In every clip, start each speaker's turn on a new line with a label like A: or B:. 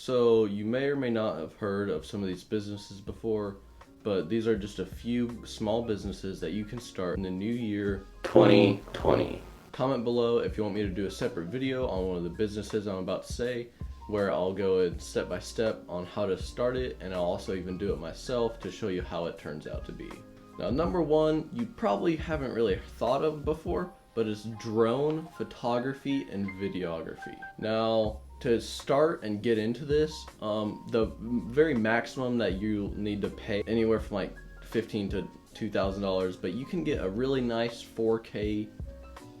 A: So you may or may not have heard of some of these businesses before, but these are just a few small businesses that you can start in the new year 2020. Comment below if you want me to do a separate video on one of the businesses I'm about to say, where I'll go in step by step on how to start it, and I'll also even do it myself to show you how it turns out to be. Now, number one, you probably haven't really thought of before, but it's drone photography and videography. Now, to start and get into this, the very maximum that you need to pay, anywhere from like $15 to $2,000, but you can get a really nice 4K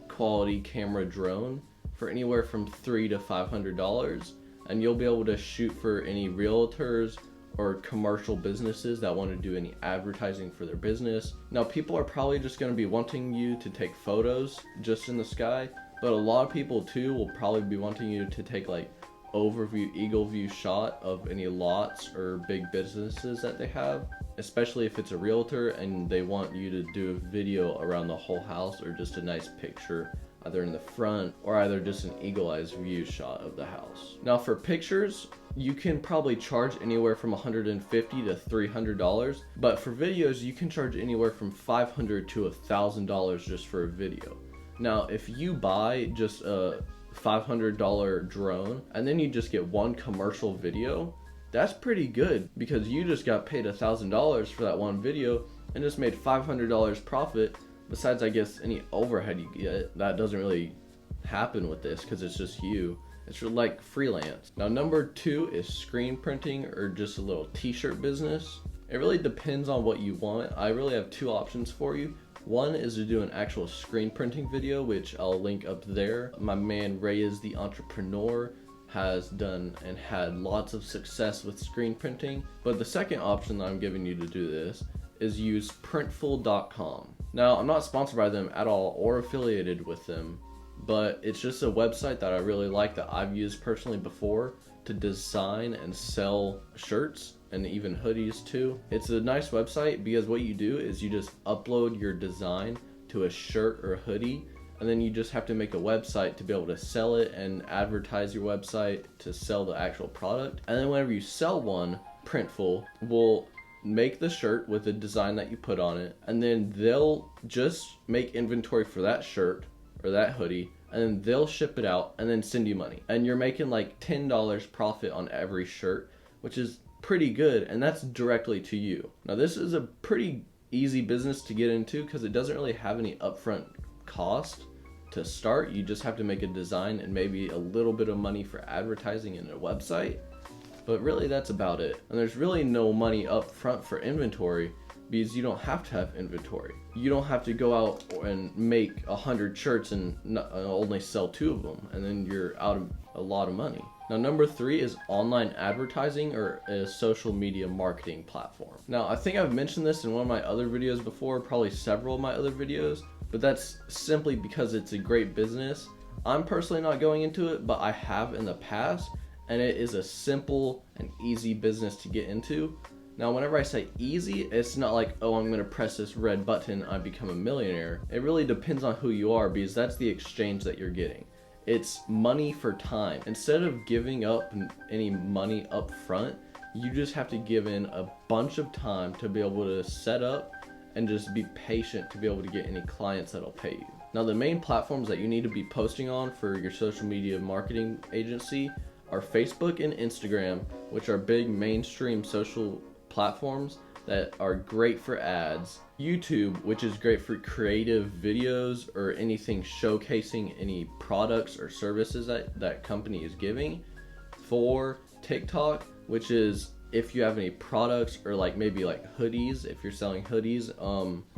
A: quality camera drone for anywhere from $300 to $500, and you'll be able to shoot for any realtors or commercial businesses that want to do any advertising for their business. Now, people are probably just going to be wanting you to take photos just in the sky, but a lot of people too will probably be wanting you to take like overview, eagle view shot of any lots or big businesses that they have, especially if it's a realtor and they want you to do a video around the whole house or just a nice picture either in the front or either just an eagle-eyed view shot of the house. Now, for pictures, you can probably charge anywhere from $150 to $300, but for videos, you can charge anywhere from $500 to $1,000 just for a video. Now, if you buy just a $500 drone and then you just get one commercial video, that's pretty good because you just got paid $1,000 for that one video and just made $500 profit. Besides, I guess, any overhead you get. That doesn't really happen with this because it's just you. It's like freelance. Now, number two is screen printing or just a little t-shirt business. It really depends on what you want. I really have two options for you. One is to do an actual screen printing video, which I'll link up there. My man Reyes the entrepreneur has done and had lots of success with screen printing. But the second option that I'm giving you to do this is use printful.com. Now, I'm not sponsored by them at all or affiliated with them, but it's just a website that I really like that I've used personally before to design and sell shirts and even hoodies too. It's a nice website because what you do is you just upload your design to a shirt or a hoodie, and then you just have to make a website to be able to sell it and advertise your website to sell the actual product. And then whenever you sell one, Printful will make the shirt with the design that you put on it, and then they'll just make inventory for that shirt or that hoodie, and then they'll ship it out and then send you money. And you're making like $10 profit on every shirt, which is pretty good, and that's directly to you. Now, this is a pretty easy business to get into because it doesn't really have any upfront cost to start. You just have to make a design and maybe a little bit of money for advertising in a website. But really, that's about it. And there's really no money up front for inventory because you don't have to have inventory. You don't have to go out and make 100 shirts and only sell 2 of them, and then you're out of a lot of money. Now, number 3 is online advertising or a social media marketing platform. Now, I think I've mentioned this in one of my other videos before, probably several of my other videos, but that's simply because it's a great business. I'm personally not going into it, but I have in the past, and it is a simple and easy business to get into. Now, whenever I say easy, it's not like, oh, I'm gonna press this red button, I become a millionaire. It really depends on who you are because that's the exchange that you're getting. It's money for time. Instead of giving up any money up front, you just have to give in a bunch of time to be able to set up and just be patient to be able to get any clients that'll pay you. Now, the main platforms that you need to be posting on for your social media marketing agency are Facebook and Instagram, which are big mainstream social platforms that are great for ads. YouTube, which is great for creative videos or anything showcasing any products or services that company is giving. For TikTok, which is if you have any products or like maybe like hoodies, if you're selling hoodies,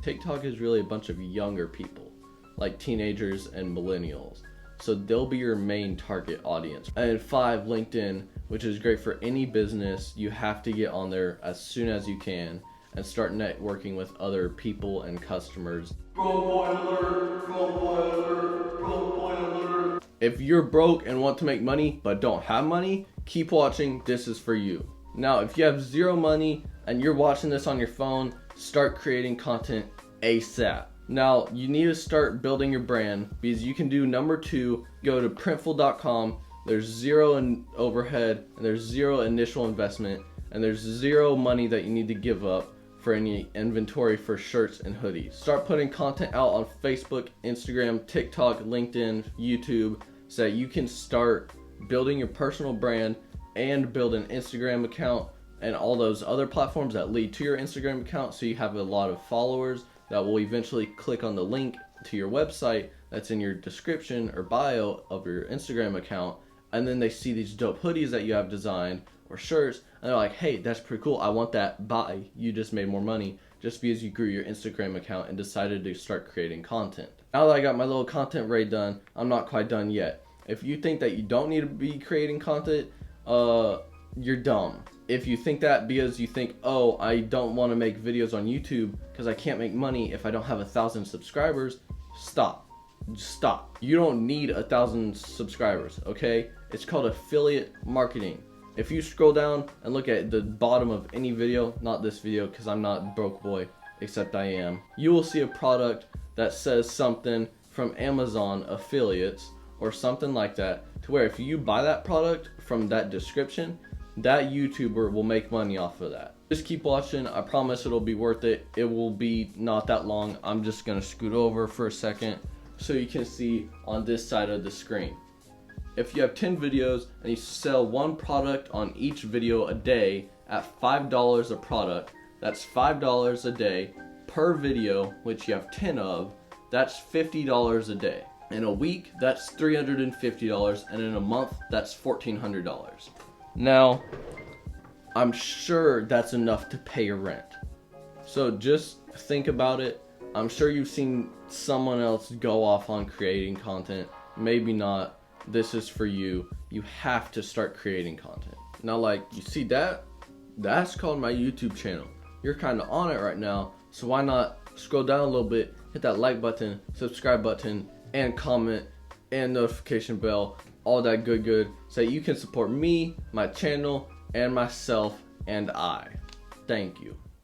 A: TikTok is really a bunch of younger people, like teenagers and millennials. So they'll be your main target audience. And 5, LinkedIn, which is great for any business. You have to get on there as soon as you can and start networking with other people and customers. Broke boy alert, broke boy alert, broke boy alert. If you're broke and want to make money but don't have money, keep watching, this is for you. Now, if you have zero money and you're watching this on your phone, start creating content ASAP. Now, you need to start building your brand because you can do number 2, go to printful.com, There's zero in overhead, and there's zero initial investment, and there's zero money that you need to give up for any inventory for shirts and hoodies. Start putting content out on Facebook, Instagram, TikTok, LinkedIn, YouTube, so that you can start building your personal brand and build an Instagram account and all those other platforms that lead to your Instagram account, so you have a lot of followers that will eventually click on the link to your website that's in your description or bio of your Instagram account, and then they see these dope hoodies that you have designed or shirts, and they're like, hey, that's pretty cool, I want that, buy. You just made more money just because you grew your Instagram account and decided to start creating content. Now that I got my little content raid done, I'm not quite done yet. If you think that you don't need to be creating content, you're dumb. If you think that because you think, oh, I don't want to make videos on YouTube because I can't make money if I don't have 1,000 subscribers, stop. Stop. You don't need 1,000 subscribers, okay? It's called affiliate marketing. If you scroll down and look at the bottom of any video, not this video because I'm not broke boy, except I am, you will see a product that says something from Amazon affiliates or something like that, to where if you buy that product from that description, that YouTuber will make money off of that. Just keep watching. I promise it'll be worth it. It will be not that long. I'm just gonna scoot over for a second so you can see on this side of the screen. If you have 10 videos and you sell one product on each video a day at $5 a product, that's $5 a day per video, which you have 10 of. That's $50 a day. In a week, that's $350, and in a month, that's $1,400. Now, I'm sure that's enough to pay your rent. So just think about it. I'm sure you've seen someone else go off on creating content. Maybe not. This is for you. You have to start creating content. Now, like, you see that? That's called my YouTube channel. You're kind of on it right now, so why not scroll down a little bit, hit that like button, subscribe button, and comment, and notification bell, all that good, so you can support me, my channel, and myself, and I. Thank you.